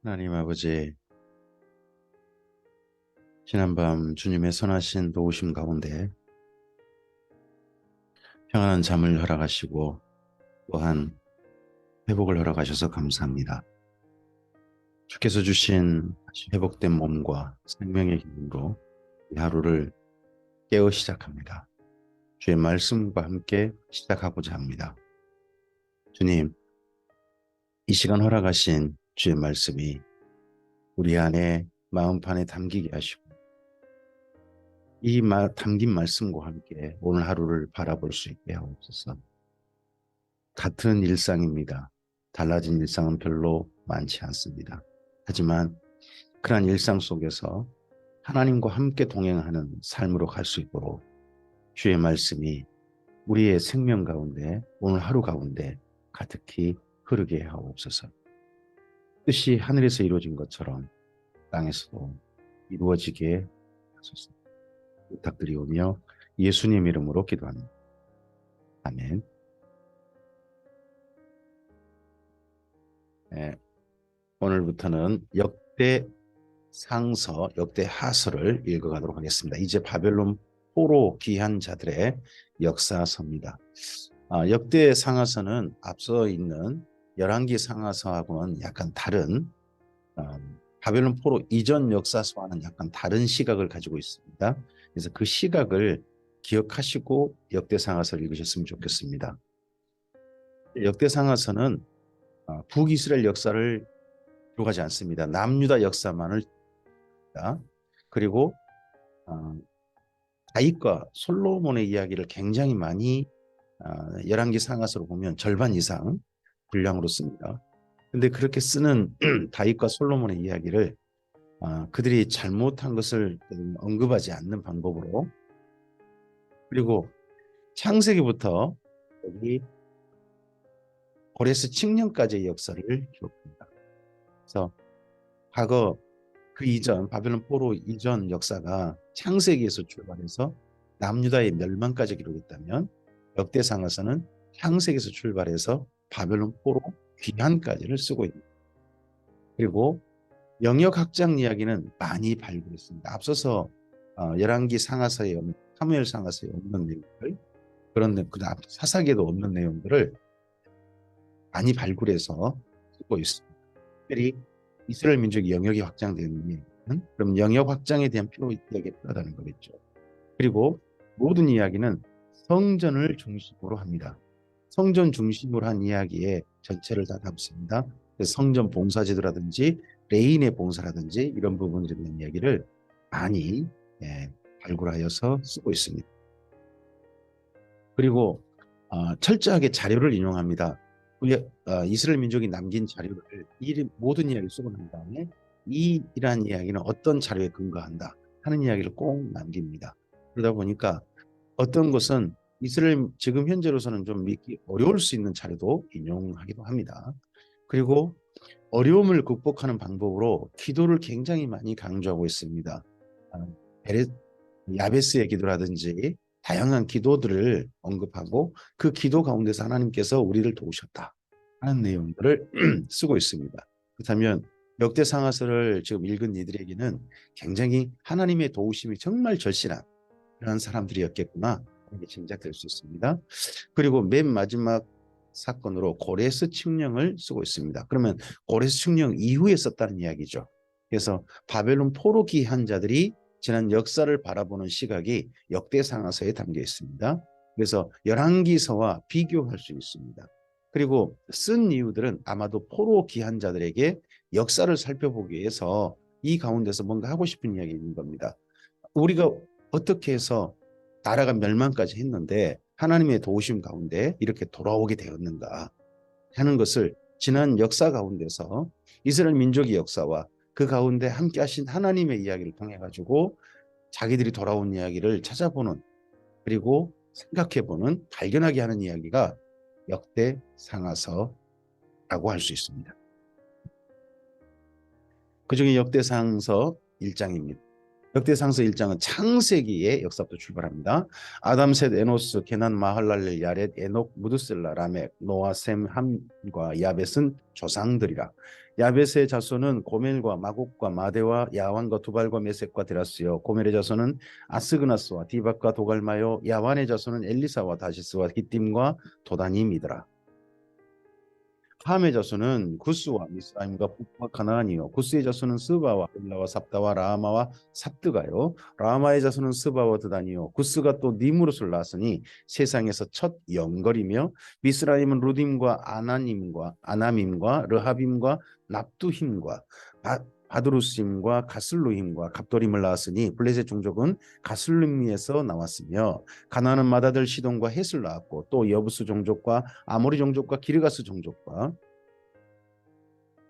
하나님 아버지, 지난밤 주님의 선하신 도우심 가운데 평안한 잠을 허락하시고 또한 회복을 허락하셔서 감사합니다. 주께서 주신 다시 회복된 몸과 생명의 힘으로 이 하루를 깨어 시작합니다. 주의 말씀과 함께 시작하고자 합니다. 주님, 이 시간 허락하신 주의 말씀이 우리 안에 마음판에 담기게 하시고 이 담긴 말씀과 함께 오늘 하루를 바라볼 수 있게 하옵소서. 같은 일상입니다. 달라진 일상은 별로 많지 않습니다. 하지만 그러한 일상 속에서 하나님과 함께 동행하는 삶으로 갈 수 있도록 주의 말씀이 우리의 생명 가운데 오늘 하루 가운데 가득히 흐르게 하옵소서. 뜻이 하늘에서 이루어진 것처럼 땅에서도 이루어지게 하소서. 부탁드리오며 예수님 이름으로 기도합니다. 아멘. 네, 오늘부터는 역대상서, 역대하서를 읽어가도록 하겠습니다. 이제 바벨론 포로 귀한 자들의 역사서입니다. 역대상하서는 앞서 있는 열왕기 상하서하고는 약간 다른 바벨론 포로 이전 역사서와는 약간 다른 시각을 가지고 있습니다. 그래서 그 시각을 기억하시고 역대상하서를 읽으셨으면 좋겠습니다. 역대상하서는 북이스라엘 역사를 들어가지 않습니다. 남유다 역사만을 다 그리고 다윗과 솔로몬의 이야기를 굉장히 많이 열왕기 상하서로 보면 절반 이상 분량으로 씁니다. 근데 그렇게 쓰는 다윗과 솔로몬의 이야기를 그들이 잘못한 것을 언급하지 않는 방법으로 그리고 창세기부터 여기 고레스 칙령까지의 역사를 기록합니다. 그래서 과거 그 이전 바벨론 포로 이전 역사가 창세기에서 출발해서 남유다의 멸망까지 기록했다면 역대상하서는 창세기에서 출발해서 바벨론 포로 귀환까지를 쓰고 있습니다. 그리고 영역 확장 이야기는 많이 발굴했습니다. 앞서서 열왕기 상하서에 없는 사무엘 상하서에 없는 내용들 그런 사사기에도 없는 내용들을 많이 발굴해서 쓰고 있습니다. 특별히 이스라엘 민족이 영역이 확장되는 이야기는 그럼 영역 확장에 대한 이야기가 필요하다는 거겠죠. 그리고 모든 이야기는 성전을 중심으로 합니다. 성전 중심으로 한 이야기에 전체를 다 담습니다. 성전 봉사제도라든지 레인의 봉사라든지 이런 부분들에 대한 이야기를 많이 발굴하여서 쓰고 있습니다. 그리고 철저하게 자료를 인용합니다. 이스라엘 민족이 남긴 자료를 모든 이야기를 쓰고 난 다음에 이러한 이야기는 어떤 자료에 근거한다 하는 이야기를 꼭 남깁니다. 그러다 보니까 어떤 것은 이스라엘 지금 현재로서는 좀 믿기 어려울 수 있는 자료도 인용하기도 합니다. 그리고 어려움을 극복하는 방법으로 기도를 굉장히 많이 강조하고 있습니다. 야베스의 기도라든지 다양한 기도들을 언급하고 그 기도 가운데서 하나님께서 우리를 도우셨다 하는 내용들을 쓰고 있습니다. 그렇다면 역대상하서를 지금 읽은 이들에게는 굉장히 하나님의 도우심이 정말 절실한 그런 사람들이었겠구나 이렇게 짐작될 수 있습니다. 그리고 맨 마지막 사건으로 고레스 칙령을 쓰고 있습니다. 그러면 고레스 칙령 이후에 썼다는 이야기죠. 그래서 바벨론 포로 귀한 자들이 지난 역사를 바라보는 시각이 역대상하서에 담겨 있습니다. 그래서 열왕기서와 비교할 수 있습니다. 그리고 쓴 이유들은 아마도 포로 귀한 자들에게 역사를 살펴보기 위해서 이 가운데서 뭔가 하고 싶은 이야기 있는 겁니다. 우리가 어떻게 해서 나라가 멸망까지 했는데 하나님의 도우심 가운데 이렇게 돌아오게 되었는가 하는 것을 지난 역사 가운데서 이스라엘 민족의 역사와 그 가운데 함께 하신 하나님의 이야기를 통해 가지고 자기들이 돌아온 이야기를 찾아보는 그리고 생각해보는 발견하게 하는 이야기가 역대상하서라고 할 수 있습니다. 그중에 역대상서 1장입니다. 역대상서 1장은 창세기의 역사부터 출발합니다. 아담, 셋, 에노스, 게난, 마할랄렐, 야렛, 에녹, 무드셀라, 라멕, 노아, 셈, 함과 야벳은 조상들이라. 야벳의 자손은 고멜과 마곡과 마대와 야완과 두발과 메섹과 데라스요. 고멜의 자손은 아스그나스와 디박과 도갈마요. 야완의 자손은 엘리사와 다시스와 기띔과 도다님이더라. 함의 자손은 구스와 미스라임과 북과 가나안이요. 구스의 자손은 스바와 헬라와 삽다와 라마와 삽드가요. 라마의 자손은 스바와 드다니요. 구스가 또 니무롯을 낳았으니 세상에서 첫 영걸이며 미스라임은 루딤과 아나밈과 르하빔과 납두힘과 바드루심과 가슬루힘과 갑도림을 낳았으니 블레셋 종족은 가슬루미에서 나왔으며 가나안은 마다들 시돈과 헷을 낳았고 또 여부스 종족과 아모리 종족과 기르가스 종족과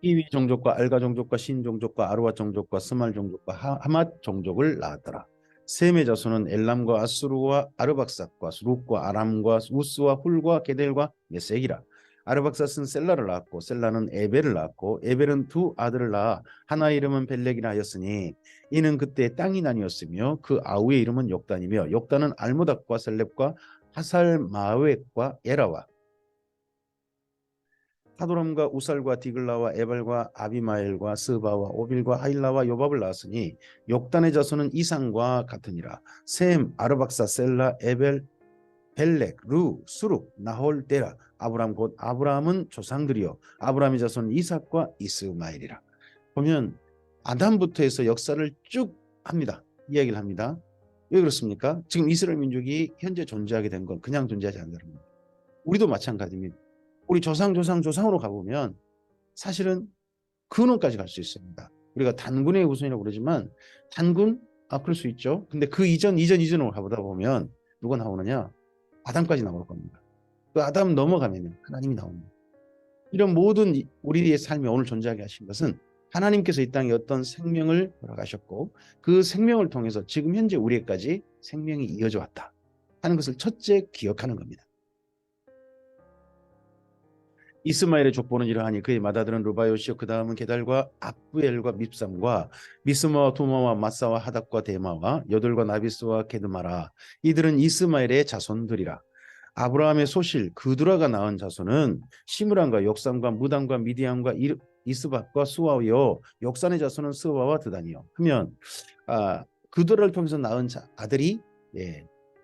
이위 종족과 알가 종족과 신 종족과 아르와 종족과 스말 종족과 하맛 종족을 낳았더라. 셈의 자손은 엘람과 아수르와 아르박삭과 수룩과 아람과 우스와 훌과 게델과 메섹이라. 아르박삭은 셀라를 낳았고 셀라는 에벨을 낳았고 에벨은 두 아들을 낳아 하나 이름은 벨렉이라 하였으니 이는 그때 땅이 나뉘었으며 그 아우의 이름은 욕단이며 욕단은 알모닥과 셀렙과 하살마웻과 에라와 하도람과 우살과 디글라와 에발과 아비마엘과 스바와 오빌과 하일라와 요밥을 낳았으니 욕단의 자손은 이상과 같으니라. 셈, 아르박사, 셀라, 에벨, 벨렉, 루, 수룩, 나홀, 데라. 아브람 곧 아브라함은 조상들이요 아브라함의 자손은 이삭과 이스마엘이라. 보면 아담부터 해서 역사를 쭉 합니다. 이야기를 합니다. 왜 그렇습니까? 지금 이스라엘 민족이 현재 존재하게 된 건 그냥 존재하지 않는 겁니다. 우리도 마찬가지입니다. 우리 조상으로 가보면 사실은 근원까지 갈 수 있습니다. 우리가 단군의 후손이라고 그러지만 단군 그럴 수 있죠. 근데 그 이전으로 가보다 보면 누가 나오느냐? 아담까지 나올 겁니다. 그 아담 넘어가면 하나님이 나옵니다. 이런 모든 우리의 삶에 오늘 존재하게 하신 것은 하나님께서 이 땅에 어떤 생명을 허락하셨고 그 생명을 통해서 지금 현재 우리에까지 생명이 이어져 왔다 하는 것을 첫째 기억하는 겁니다. 이스마엘의 족보는 이러하니 그의 맏아들은 루바요시요 그 다음은 게달과 압부엘과 밉삼과 미스마와 두마와 마사와 하닥과 데마와 여들과 나비스와 게드마라. 이들은 이스마엘의 자손들이라. 아브라함의 소실 그두라가 낳은 자손은 시므람과 역삼과 무담과 미디안과 이스박과 수아요. 역산의 자손은 스바와 드다니요. 하면 그두라를 통해서 낳은 아들이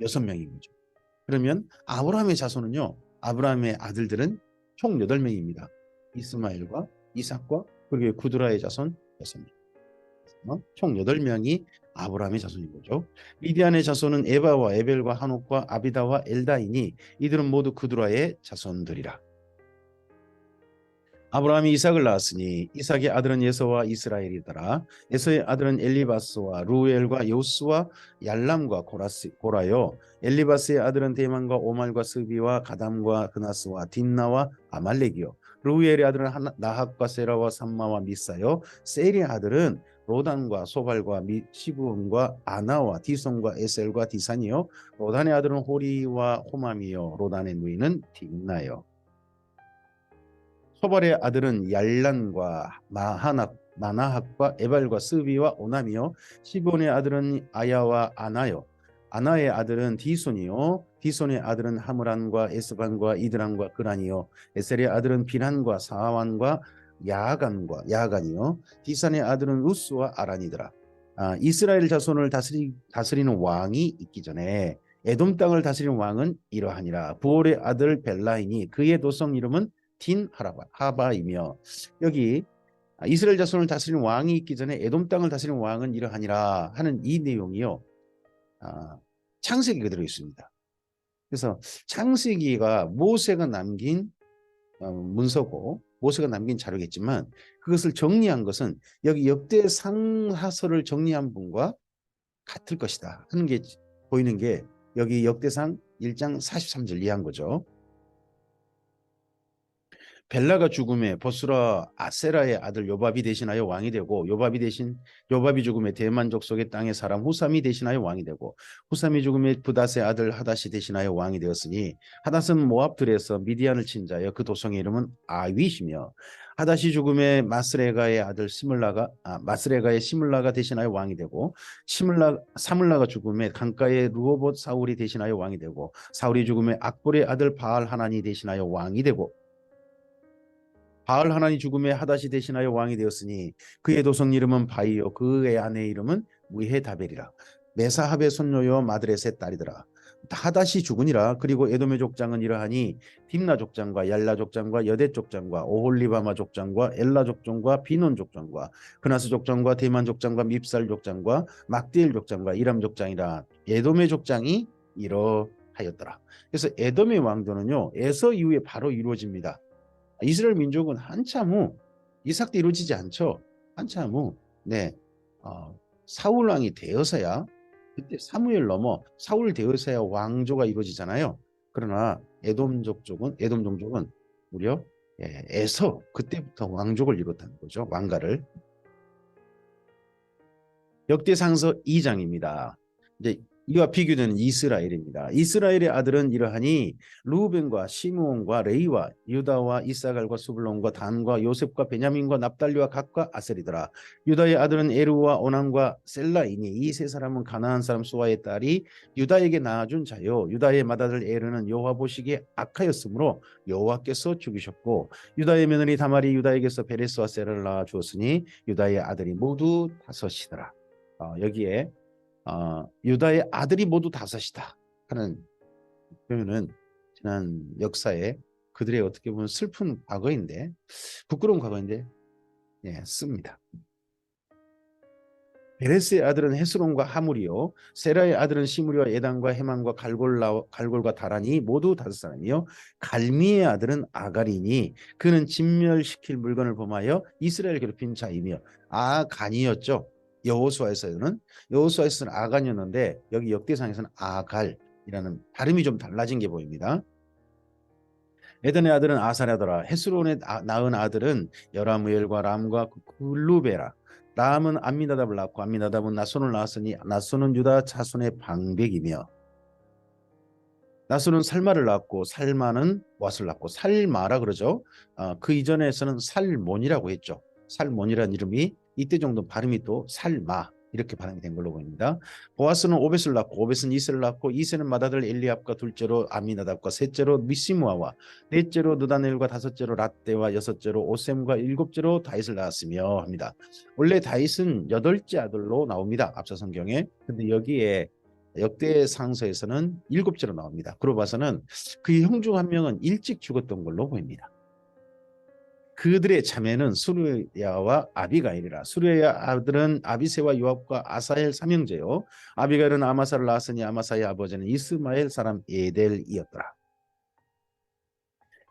6명인 거죠. 그러면 아브라함의 자손은요. 아브라함의 아들들은 총 8명입니다. 이스마엘과 이삭과 그리고 구드라의 자손 6명. 총 8명이 아브라함의 자손인 거죠. 미디안의 자손은 에바와 에벨과 한옥과 아비다와 엘다이니 이들은 모두 구드라의 자손들이라. 아브라함이 이삭을 낳았으니 이삭의 아들은 예서와 이스라엘이더라. 예서의 아들은 엘리바스와 루엘과 요스와 얄람과 고라요. 엘리바스의 아들은 데만과 오말과 스비와 가담과 그나스와 딘나와 아말렉이요. 루엘의 아들은 나학과 세라와 삼마와 미사요. 셀의 아들은 로단과 소발과 시브온과 아나와 디손과 에셀과 디산이요. 로단의 아들은 호리와 호맘이요. 로단의 누이는 딥나요. 소발의 아들은 얄란과 마나학과 에발과 스비와 오남이요. 시본의 아들은 아야와 아나요. 아나의 아들은 디손이요. 디손의 아들은 하므란과 에스반과 이드란과 그란이요. 에셀의 아들은 비란과 사완과 야간이요. 디산의 아들은 루스와 아란이더라. 이스라엘 자손을 다스리는 왕이 있기 전에 에돔 땅을 다스리는 왕은 이러하니라. 부올의 아들 벨라이니 그의 도성 이름은 딘 하바이며 여기 이스라엘 자손을 다스리는 왕이 있기 전에 에돔 땅을 다스리는 왕은 이러하니라 하는 이 내용이요. 창세기 그대로 있습니다. 그래서 창세기가 모세가 남긴 문서고 모세가 남긴 자료겠지만 그것을 정리한 것은 여기 역대상하서를 정리한 분과 같을 것이다 하는 게 보이는 게 여기 역대상 1장 43절 이해한 거죠. 벨라가 죽음에 보스라 아세라의 아들 요밥이 대신하여 왕이 되고 요밥이 죽음에 대만 족속의 땅의 사람 후삼이 대신하여 왕이 되고 후삼이 죽음에 부닷의 아들 하닷이 대신하여 왕이 되었으니 하닷은 모압들에서 미디안을 친 자여 그 도성의 이름은 아윗이며 하닷이 죽음에 마스레가의 시물라가 대신하여 왕이 되고 사물라가 죽음에 강가의 루호봇 사울이 대신하여 왕이 되고 사울이 죽음에 악볼의 아들 바알 하나니 대신하여 왕이 되고 바알 하나니 죽음에 하닷이 대신하여 왕이 되었으니 그의 도성 이름은 바이요 그의 아내 이름은 무헤다벨이라. 메사합의 손녀요 마드렛의 딸이더라. 하닷이 죽으니라. 그리고 에돔의 족장은 이러하니 딥나 족장과 얄라 족장과 여대 족장과 오홀리바마 족장과 엘라 족장과 비논 족장과 그나스 족장과 대만 족장과 밉살 족장과 막디엘 족장과 이람 족장이라. 에돔의 족장이 이러하였더라. 그래서 에돔의 왕조는요 에서 이후에 바로 이루어집니다. 이스라엘 민족은 한참 후 이삭 때 이루어지지 않죠. 한참 후 사울 왕이 되어서야 그때 사무엘 넘어 사울 되어서야 왕조가 이루어지잖아요. 그러나 에돔 종족은 무려 에서 그때부터 왕족을 이뤘다는 거죠. 왕가를. 역대상서 2장입니다. 이제 이와 비교되는 이스라엘입니다. 이스라엘의 아들은 이러하니 루벤과 시므온과 레이와 유다와 이사갈과 수블론과 단과 요셉과 베냐민과 납달리와 각과 아셀이더라. 유다의 아들은 에르와 오난과 셀라이니 이 세 사람은 가나안 사람 수아의 딸이 유다에게 낳아준 자요. 유다의 맏아들 에르는 여호와 보시기에 악하였으므로 여호와께서 죽이셨고 유다의 며느리 다말이 유다에게서 베레스와 세라를 낳아 주었으니 유다의 아들이 모두 다섯이더라. 여기에 유다의 아들이 모두 다섯이다 하는 표현은 지난 역사에 그들의 어떻게 보면 슬픈 과거인데 부끄러운 과거인데 씁니다. 베레스의 아들은 헤스론과 하물이요 세라의 아들은 시므리와 에단과 헤만과 갈골과 다란이 모두 다섯 사람이요 갈미의 아들은 아갈이니 그는 진멸시킬 물건을 범하여 이스라엘 괴롭힌 자이며 아간이었죠. 여호수아에서는 아간이었는데 여기 역대상에서는 아갈이라는 발음이 좀 달라진 게 보입니다. 에덴의 아들은 아사랴더라. 헤스론의 낳은 아들은 여라무엘과 람과 글루베라. 람은 암미나답을 낳고 암미나답은 나손을 낳았으니 나손은 유다 자손의 방백이며 나손은 살마를 낳았고 살마는 왓을 낳고 살마라 그러죠. 그 이전에서는 살몬이라고 했죠. 살몬이라는 이름이 이때 정도 발음이 또 살마 이렇게 발음이 된 걸로 보입니다. 보아스는 오벳을 낳고 오벳은 이세를 낳고 이세는 맏아들 엘리압과 둘째로 아미나답과 셋째로 미시무아와 넷째로 느다넬과 다섯째로 랏대와 여섯째로 오셈과 일곱째로 다윗을 낳았으며 합니다. 원래 다윗은 여덟째 아들로 나옵니다. 앞서 성경에. 근데 여기에 역대상서에서는 일곱째로 나옵니다. 그러고 봐서는 그의 형 중 한 명은 일찍 죽었던 걸로 보입니다. 그들의 자매는 수르야와 아비가일이라. 수르야의 아들은 아비세와 요압과 아사헬 삼형제요. 아비가일은 아마사를 낳았으니 아마사의 아버지는 이스마엘 사람 에델이었더라.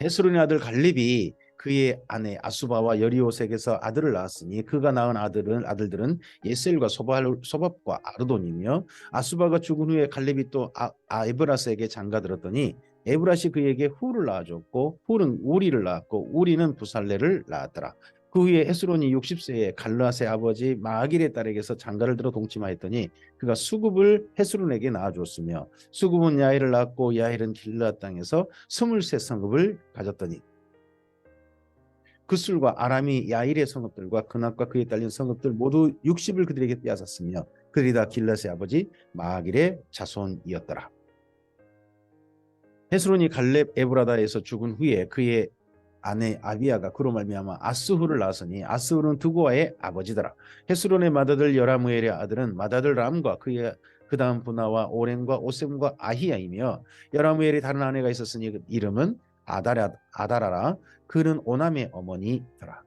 헤스론의 아들 갈렙이 그의 아내 아수바와 여리오색에서 아들을 낳았으니 그가 낳은 아들들은 예셀과 소밥과 아르돈이며 아수바가 죽은 후에 갈렙이 또 에브라스에게 장가들었더니 에브라시 그에게 후를 낳아줬고 후는 우리를 낳았고 우리는 부살레를 낳았더라. 그 후에 헤스론이 60세에 갈라스의 아버지 마길의 딸에게서 장가를 들어 동침하였더니 그가 수굽을 헤스론에게 낳아주었으며 수굽은 야헬을 낳았고 야헬은 길르앗 땅에서 23성읍을 가졌더니 그술과 아람이 야일의 성읍들과 그납과 그에 딸린 성읍들 모두 60을 그들에게 빼앗았으며 그들이 다 길르앗의 아버지 마길의 자손이었더라. 헤스론이 갈렙 에브라다에서 죽은 후에 그의 아내 아비야가 그로 말미암아 아스후를 낳았으니 아스후는 두고아의 아버지더라. 헤스론의 맏아들 여라무엘의 아들은 맏아들 람과 그 다음 분하와 오렌과 오셈과 아히야이며 여라무엘이 다른 아내가 있었으니 그 이름은 아다라라. 그는 오남의 어머니더라.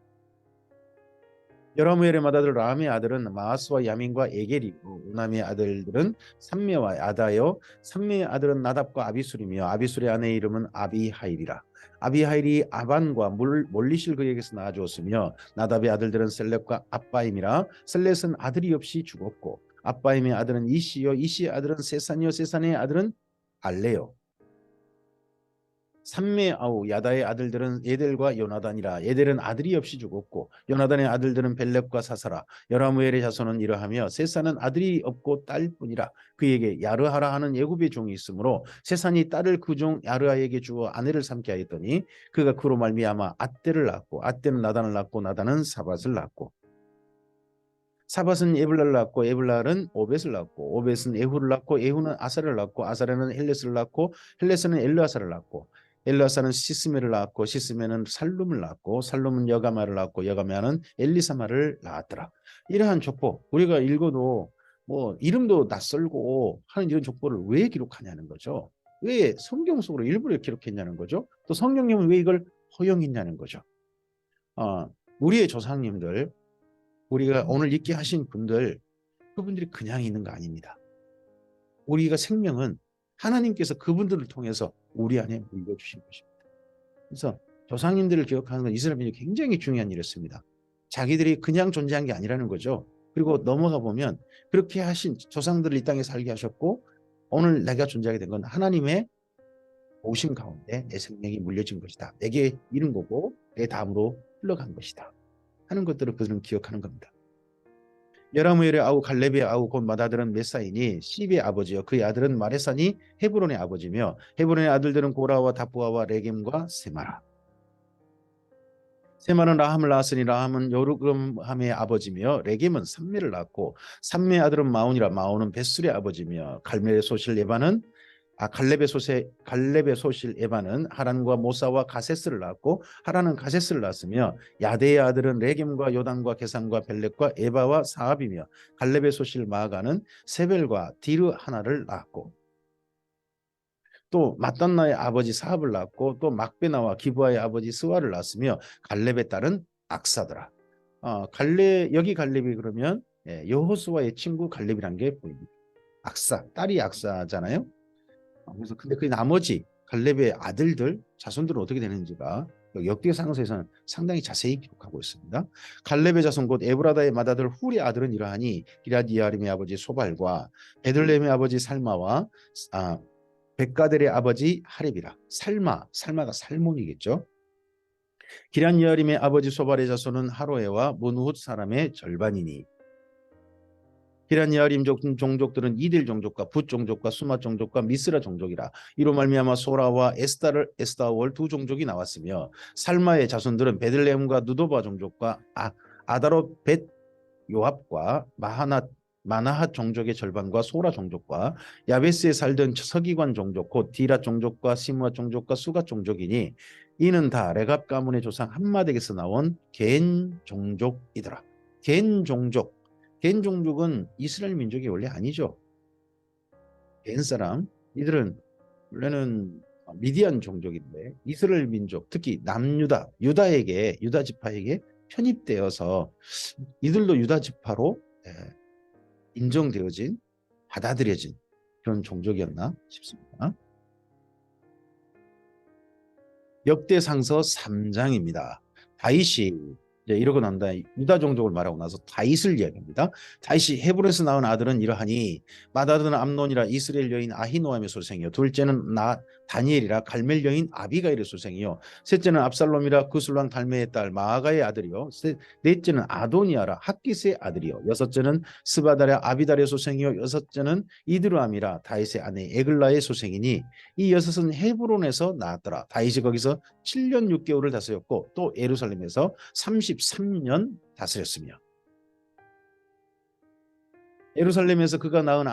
여라무엘의 맏아들 람의 아들은 마아스와 야민과 에겔이고 오남의 아들들은 삼메와 아다요 삼메의 아들은 나답과 아비술이며 아비술의 아내의 이름은 아비하일이라. 아비하일이 아반과 몰리실 그에게서 낳아주었으며 나답의 아들들은 셀렙과 아빠임이라. 셀렛은 아들이 없이 죽었고 아빠임의 아들은 이시요 이시의 아들은 세산이요 세산의 아들은 알레요. 삼매 아우 야다의 아들들은 예델과 요나단이라. 예델은 아들이 없이 죽었고 요나단의 아들들은 벨렙과 사사라. 여라무엘의 자손은 이러하며 세산은 아들이 없고 딸뿐이라. 그에게 야르하라 하는 예굽의 종이 있으므로 세산이 딸을 그 종 야르하에게 주어 아내를 삼게 하였더니 그가 그로 말미암아 앗대를 낳고 앗대는 나단을 낳고 나단은 사밧을 낳고 사밧은 에블랄을 낳고 에블랄은 오벳을 낳고 오벳은 에후를 낳고 에후는 아사를 낳고 아사르는 헬레스를 낳고 헬레스는 엘르아사를 낳고 엘르아사는 시스메를 낳고 시스메는 살룸을 낳고 살룸은 여가마를 낳고 여가마는 엘리사마를 낳았더라. 이러한 족보 우리가 읽어도 뭐 이름도 낯설고 하는 이런 족보를 왜 기록하냐는 거죠. 왜 성경 속으로 일부러 기록했냐는 거죠. 또 성령님은 왜 이걸 허용했냐는 거죠. 우리의 조상님들 우리가 오늘 있게 하신 분들 그분들이 그냥 있는 거 아닙니다. 우리가 생명은 하나님께서 그분들을 통해서 우리 안에 물려주신 것입니다. 그래서 조상님들을 기억하는 건 이스라엘이 굉장히 중요한 일이었습니다. 자기들이 그냥 존재한 게 아니라는 거죠. 그리고 넘어가 보면 그렇게 하신 조상들을 이 땅에 살게 하셨고 오늘 내가 존재하게 된 건 하나님의 오심 가운데 내 생명이 물려진 것이다. 내게 이른 거고 내 다음으로 흘러간 것이다. 하는 것들을 그들은 기억하는 겁니다. 여라무엘의 아우 갈렙의 아우 곧 맏아들은 메사이니 시브의 아버지요 그의 아들은 마레산이 헤브론의 아버지며 헤브론의 아들들은 고라와 다부아와 레겜과 세마라. 세마는 라함을 낳았으니 라함은 요르금함의 아버지며 레겜은 삼매를 낳고 삼매의 아들은 마온이라 마온은 벳술의 아버지며 갈렙의 소실 에바는 갈렙의 소실 에바는 하란과 모사와 가세스를 낳았고 하란은 가세스를 낳았으며 야데의 아들은 레겜과 요단과 게산과 벨렉과 에바와 사압이며 갈렙의 소실 마아가는 세벨과 디르 하나를 낳았고 또 mat단나의 아버지 사압을 낳았고 또 막베나와 기브아의 아버지 스와를 낳았으며 갈렙의 딸은 악사더라. 여기 갈렙이 그러면 여호수아의 친구 갈렙이란 게 보입니다. 악사 딸이 악사잖아요. 그래서 근데 그 나머지 갈렙의 아들들 자손들은 어떻게 되는지가 역대상서에서는 상당히 자세히 기록하고 있습니다. 갈렙의 자손 곧 에브라다의 맏아들 훌의 아들은 이러하니 기럇이아림의 아버지 소발과 베들레헴의 아버지 살마와 백가델의 아버지 하렙이라. 살마가 살몬이겠죠. 기럇이아림의 아버지 소발의 자손은 하로에와 문훗 사람의 절반이니 기럇이아림 종족들은 이딜 종족과 붓 종족과 수마 종족과 미스라 종족이라. 이로 말미암아 소라와 에스타월 두 종족이 나왔으며 살마의 자손들은 베들레헴과 누도바 종족과 아다롯 벳 요압과 마나핫 종족의 절반과 소라 종족과 야베스에 살던 서기관 종족 곧 디라 종족과 시므아 종족과 수가 종족이니 이는 다 레갑 가문의 조상 함마덱에서 나온 겐 종족이더라. 겐 종족은 이스라엘 민족이 원래 아니죠. 겐 사람 이들은 원래는 미디안 종족인데 이스라엘 민족 특히 남유다 유다 지파에게 편입되어서 이들도 유다 지파로 인정되어진 받아들여진 그런 종족이었나 싶습니다. 역대상서 3장입니다. 다윗이 이제 이러고 난 다음에 유다 종족을 말하고 나서 다윗을 이야기합니다. 다윗이 헤브론에서 낳은 아들은 이러하니 맏아들은 암논이라 이스라엘 여인 아히노함의 소생이요 둘째는 다니엘이라 갈멜 여인 아비가일의 소생이요 셋째는 압살롬이라 그술왕 달메의 딸 마아가의 아들이요 넷째는 아도니아라 핫기스의 아들이요 여섯째는 스바다라 아비달의 소생이요 여섯째는 이드루암이라 다윗의 아내 에글라의 소생이니 이 여섯은 헤브론에서 낳았더라. 다윗이 거기서 7년 6개월을 다스렸고 또 예루살렘에서 33년 다스렸으며 예루살렘에서 그가 낳은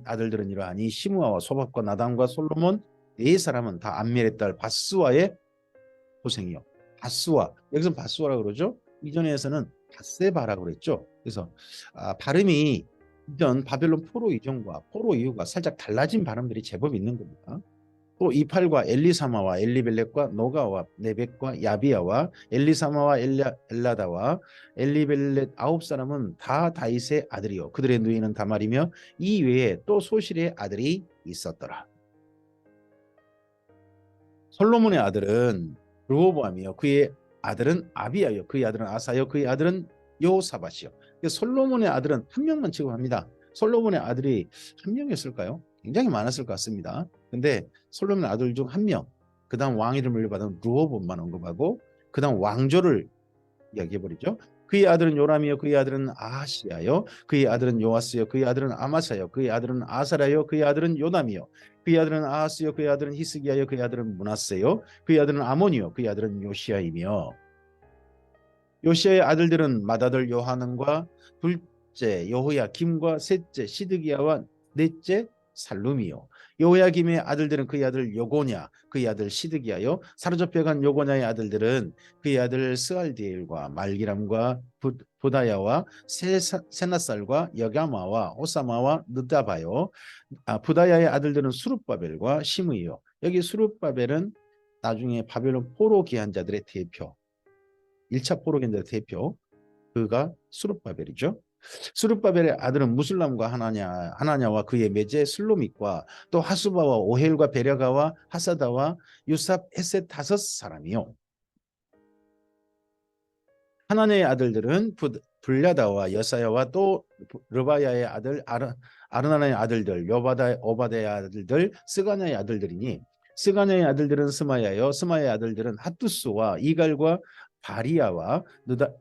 아들들은 이러하니 시므아와 소박과 나단과 솔로몬 네 사람은 다 암멜의 딸 바스와의 소생이요. 바스와 여기서 바스와라고 그러죠. 이전에서는 바세바라고 그랬죠. 그래서 발음이 이전 바벨론 포로 이전과 포로 이후가 살짝 달라진 발음들이 제법 있는 겁니다. 또 이팔과 엘리사마와 엘리벨렉과 노가와 네벡과 야비야와 엘리사마와 엘라다와 엘리벨렛 9사람은 다 다윗의 아들이요 그들의 누이는 다말이며 이 외에 또 소실의 아들이 있었더라. 솔로몬의 아들은 르호보암이요 그의 아들은 아비야요 그의 아들은 아사요 그의 아들은 여호사밧이요. 솔로몬의 아들은 한 명만 취급합니다. 솔로몬의 아들이 한 명이었을까요? 굉장히 많았을 것 같습니다. 근데 솔로몬의 아들 중 한 명 그 다음 왕위를 물려받은 르호보암만 언급하고 그 다음 왕조를 이야기해버리죠. 그의 아들은 요람이요 그의 아들은 아하시야요 그의 아들은 요아스요 그의 아들은 아마사요 그의 아들은 아사라요 그의 아들은 요담이요 그의 아들은 아하스요 그의 아들은 히스기야요 그의 아들은 므낫세요 그의 아들은 아몬이요 그의 아들은 요시야이며 요시야의 아들들은 맏아들 요하난과 둘째 여호야김과 셋째 시드기야와 넷째 살룸이요 여호야김의 아들들은 그의 아들 요고냐 그의 아들 시드기야요 사로잡혀간 요고냐의 아들들은 그의 아들 스알디엘과 말기람과 부다야와 세나살과 여가마와 오사마와 느다바요 부다야의 아들들은 수룹바벨과 시므이요 여기 수룹바벨은 나중에 바벨론 포로 귀한 자들의 대표 1차 포로겐들의 대표 그가 수룹바벨이죠. 수룹바벨의 아들은 무슬람과 하나냐와 그의 매제 슬로믹과 또 하수바와 오헬과 베려가와 하사다와 유삽 에셋 5사람이요. 하나냐의 아들들은 불야다와 여사야와 또 르바야의 아들 아르나나의 아들들 오바다의 아들들 스가냐의 아들들이니 스가냐의 아들들은 스마야요 스마야의 아들들은 핫두스와 이갈과 바리야와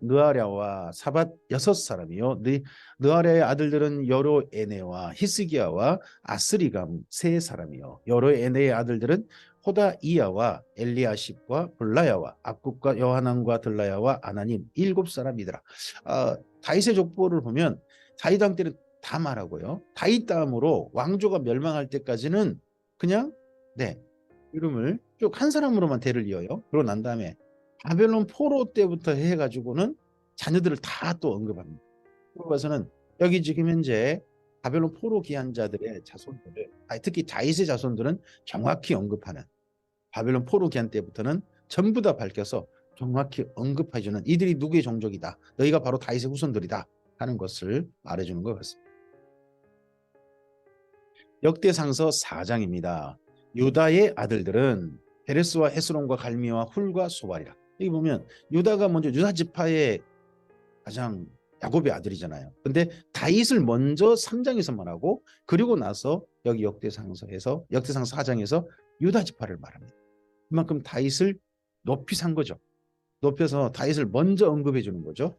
느아랴와 사밧 6사람이요 느아랴의 아들들은 여로에네와 히스기야와 아스리감 3사람이요 여로에네의 아들들은 호다이야와 엘리아십과 블라야와 악굽과 여하난과 들라야와 아나님 7사람이더라. 다윗의 족보를 보면 다윗 왕 때는 다 말하고요. 다윗 다음으로 왕조가 멸망할 때까지는 그냥 이름을 쭉 한 사람으로만 대를 이어요. 그러고 난 다음에 바벨론 포로 때부터 해가지고는 자녀들을 다 또 언급합니다. 그러고 봐서는 여기 지금 현재 바벨론 포로 귀한 자들의 자손들을 특히 다윗의 자손들은 정확히 언급하는 바벨론 포로 기한 때부터는 전부 다 밝혀서 정확히 언급해주는 이들이 누구의 종족이다. 너희가 바로 다윗의 후손들이다 하는 것을 말해주는 것 같습니다. 역대상서 4장입니다. 유다의 아들들은 페레스와 헤스론과 갈미와 훌과 소발이라. 여기 보면 유다가 먼저 유다 지파의 가장 야곱의 아들이잖아요. 근데 다윗을 먼저 3장에서 말하고 그리고 나서 여기 역대상서 4장에서 유다 지파를 말합니다. 그만큼 다윗을 높이 산 거죠. 높여서 다윗을 먼저 언급해 주는 거죠.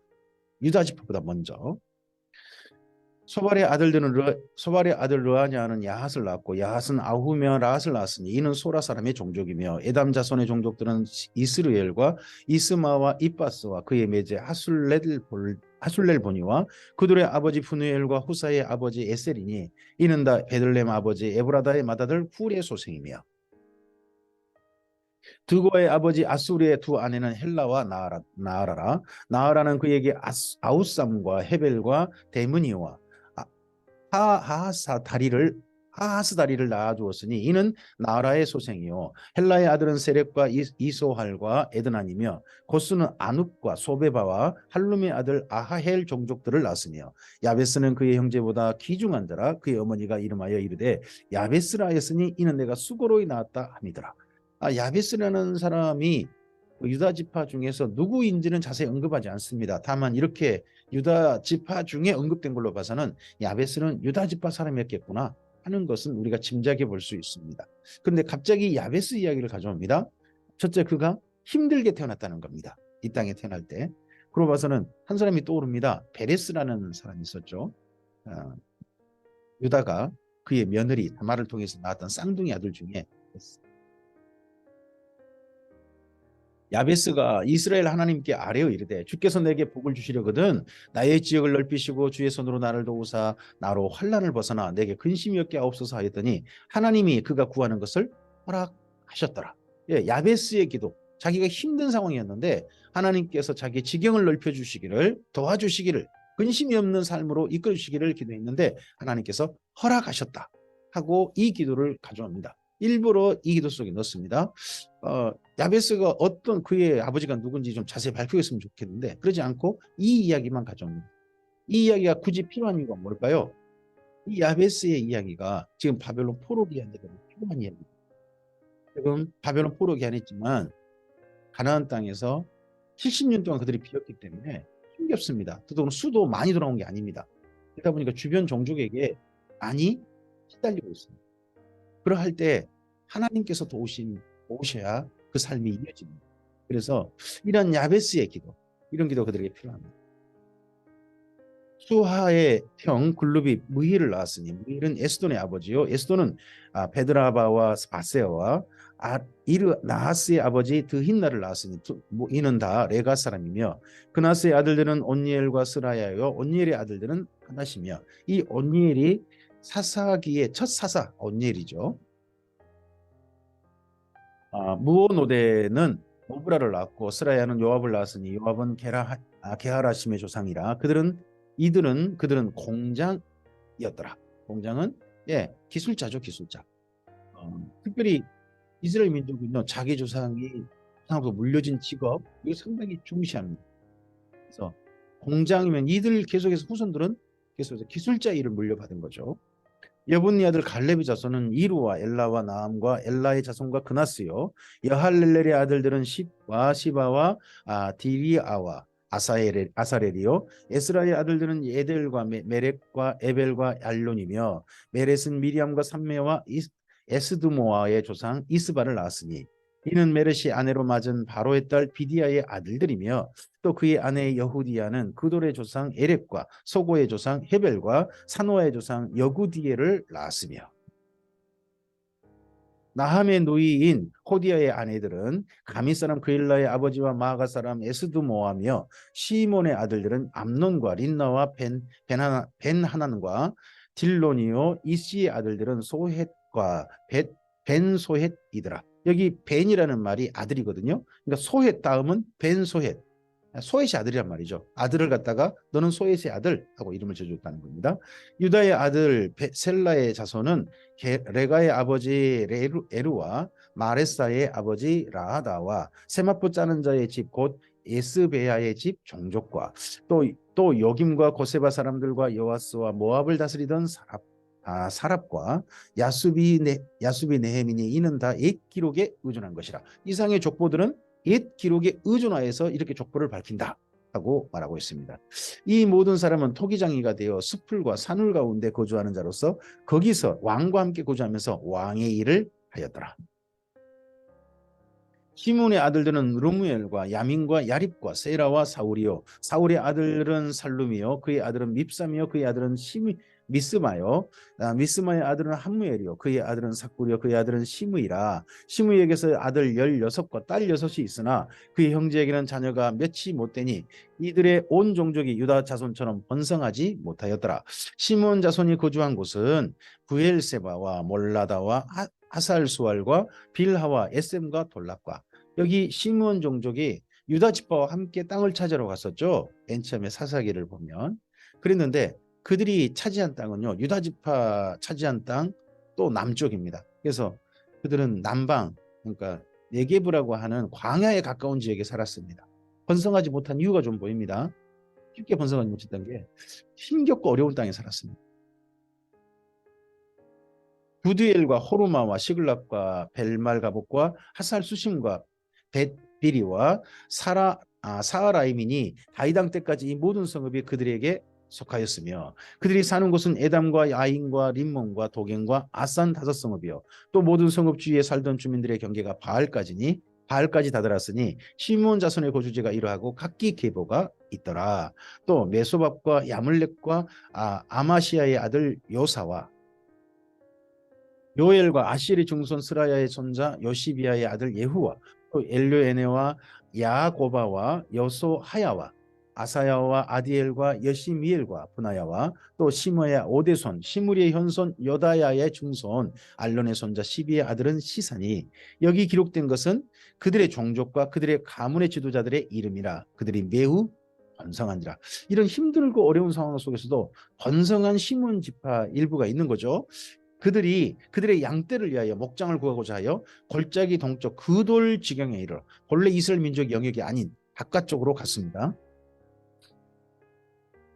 유다 지파보다 먼저. 소발의 아들 르아냐는 야핫을 낳았고 야핫은 아후며 라핫을 낳았으니 이는 소라 사람의 종족이며 에담 자손의 종족들은 이스르엘과 이스마와 이빠스와 그의 매제 하술렐보니와 그들의 아버지 푸누엘과 후사의 아버지 에셀이니 이는 다 베들레헴 아버지 에브라다의 맏아들 훌의 소생이며 드고의 아버지 아수리의 두 아내는 헬라와 나아라라. 나아라는 그에게 아우삼과 헤벨과 데므니와 하하스 다리를 낳아주었으니 이는 나아라의 소생이요 헬라의 아들은 세렙과 이소할과 에드난이며 고스는 아눕과 소베바와 할룸의 아들 아하헬 종족들을 낳았으며 야베스는 그의 형제보다 귀중한 자라 그의 어머니가 이름하여 이르되 야베스라 하였으니 이는 내가 수고로이 낳았다 함이더라. 야베스라는 사람이 유다 지파 중에서 누구인지는 자세히 언급하지 않습니다. 다만 이렇게 유다 지파 중에 언급된 걸로 봐서는 야베스는 유다 지파 사람이었겠구나 하는 것은 우리가 짐작해 볼 수 있습니다. 그런데 갑자기 야베스 이야기를 가져옵니다. 첫째, 그가 힘들게 태어났다는 겁니다. 이 땅에 태어날 때. 그러고 봐서는 한 사람이 떠오릅니다. 베레스라는 사람이 있었죠. 유다가 그의 며느리 다말을 통해서 낳았던 쌍둥이 아들 중에 야베스가 이스라엘 하나님께 아뢰어 이르되 주께서 내게 복을 주시려거든 나의 지역을 넓히시고 주의 손으로 나를 도우사 나로 환난을 벗어나 내게 근심이 없게 하옵소서 하였더니 하나님이 그가 구하는 것을 허락하셨더라. 야베스의 기도, 자기가 힘든 상황이었는데 하나님께서 자기 지경을 넓혀주시기를 도와주시기를 근심이 없는 삶으로 이끌어주시기를 기도했는데 하나님께서 허락하셨다 하고 이 기도를 가져옵니다. 일부러 이 기도 속에 넣습니다. 야베스가 어떤 그의 아버지가 누군지 좀 자세히 밝히겠으면 좋겠는데 그러지 않고 이 이야기만 가져옵니다. 이 이야기가 굳이 필요한 이유가 뭘까요? 이 야베스의 이야기가 지금 바벨론 포로 기한에 필요한 이야기입니다. 지금 바벨론 포로 기한했지만 가나안 땅에서 70년 동안 그들이 비었기 때문에 힘겹습니다. 더더군 수도 많이 돌아온 게 아닙니다. 그러다 보니까 주변 종족에게 많이 시달리고 있습니다. 그러할 때 하나님께서 도우신 오셔야 그 삶이 이어집니다. 그래서 이런 야베스의 기도, 이런 기도 그들에게 필요합니다. 수하의 형 글룹이 무힐을 낳았으니 무힐은 에스돈의 아버지요. 에스돈은 베드라바와 바세어와 이르 나하스의 아버지 드힌나를 낳았으니 이는 다 레가 사람이며 그나스의 아들들은 온니엘과 스라야요 온니엘의 아들들은 하나시며 이 온니엘이 사사기의 첫 사사 온니엘이죠. 무오노데는 오브라를 낳았고 스라야는 요압을 낳았으니 요압은 게하라심의 조상이라 그들은 공장이었더라. 공장은 기술자죠, 기술자. 특별히 이스라엘 민족은요 자기 조상으로부터 물려진 직업 이거 상당히 중시합니다. 그래서 공장이면 이들 계속해서 후손들은 계속해서 기술자 일을 물려받은 거죠. 여분니 아들 갈렙의 자손은 이루와 엘라와 나함과 엘라의 자손과 그나스요. 여할렐렐의 아들들은 십과 시바와 디리아와 아사렐이요. 에스라의 아들들은 에델과 메렉과 에벨과 알론이며 메렛은 미리암과 삼메와 에스드모아의 조상 이스바를 낳았으니 이는 메렛이 아내로 맞은 바로의 딸 비디아의 아들들이며 또 그의 아내 여후디아는 그돌의 조상 에렉과 소고의 조상 헤벨과 사노아의 조상 여구디엘을 낳았으며 나함의 누이인 호디아의 아내들은 가미 사람 그일라의 아버지와 마아가 사람 에스드모아며 시몬의 아들들은 암논과 린나와 벤하난과 딜로니오 이시의 아들들은 소헷과 벤소헷이더라. 여기 벤이라는 말이 아들이거든요. 그러니까 소헷 다음은 벤소헷. 소헷이 아들이란 말이죠. 아들을 갖다가 너는 소헷의 아들 하고 이름을 지어줬다는 겁니다. 유다의 아들 셀라의 자손은 레가의 아버지 에루와 마레사의 아버지 라하다와 세마포 짜는 자의 집 곧 에스베야의 집 종족과 또 요김과 고세바 사람들과 여호와스와 모압을 다스리던 사랍과 야수비 네헤민이 이는 다 옛 기록에 의존한 것이라. 이상의 족보들은 옛 기록에 의존하여서 이렇게 족보를 밝힌다 하고 말하고 있습니다. 이 모든 사람은 토기장이가 되어 숲풀과 산울 가운데 거주하는 자로서 거기서 왕과 함께 거주하면서 왕의 일을 하였더라. 시몬의 아들들은 르무엘과 야민과 야립과 세라와 사울이요. 사울의 아들은 살룸이요. 그의 아들은 밉삼이요. 그의 아들은 미스마요. 미스마의 아들은 함무엘이요. 그의 아들은 삭구리요. 그의 아들은 시므이라. 시므이에게서 아들 16과 딸 6이 있으나 그의 형제에게는 자녀가 몇이 못되니 이들의 온 종족이 유다 자손처럼 번성하지 못하였더라. 시몬 자손이 거주한 곳은 부엘세바와 몰라다와 아살수알과 빌하와 에셈과 돌락과 여기 시므온 종족이 유다 지파와 함께 땅을 찾으러 갔었죠. 맨 처음에 사사기를 보면 그랬는데 그들이 차지한 땅은요 유다 지파 차지한 땅 또 남쪽입니다. 그래서 그들은 남방 그러니까 네게브라고 하는 광야에 가까운 지역에 살았습니다. 번성하지 못한 이유가 좀 보입니다. 쉽게 번성하지 못했던 게 힘겹고 어려운 땅에 살았습니다. 부드엘과 호르마와 시글락과 벨말가복과 하살 수심과 벳비리와 사하라이민이 다이당 때까지 이 모든 성읍이 그들에게 속하였으며 그들이 사는 곳은 에담과 야인과 림몬과 도겐과 아산 5성읍이요 또 모든 성읍 주위에 살던 주민들의 경계가 바알까지니 바알까지 다다랐으니 시므온 자손의 거주지가 이러하고 각기 계보가 있더라. 또 메소밥과 야물렉과 아마시아의 아들 요사와 요엘과 아시엘의 중손 스라야의 손자 요시비아의 아들 예후와 또 엘료에네와 야고바와 여소하야와 아사야와 아디엘과 여시미엘과 분하야와 또 시므의 오대손 시므리의 현손 여다야의 중손 알론의 손자 시비의 아들은 시산이 여기 기록된 것은 그들의 종족과 그들의 가문의 지도자들의 이름이라 그들이 매우 번성한지라. 이런 힘들고 어려운 상황 속에서도 번성한 시므온 지파 일부가 있는 거죠. 그들의 양떼를 위하여 목장을 구하고자 하여 골짜기 동쪽 그돌 지경에 이르러 본래 이스라엘 민족 영역이 아닌 바깥쪽으로 갔습니다.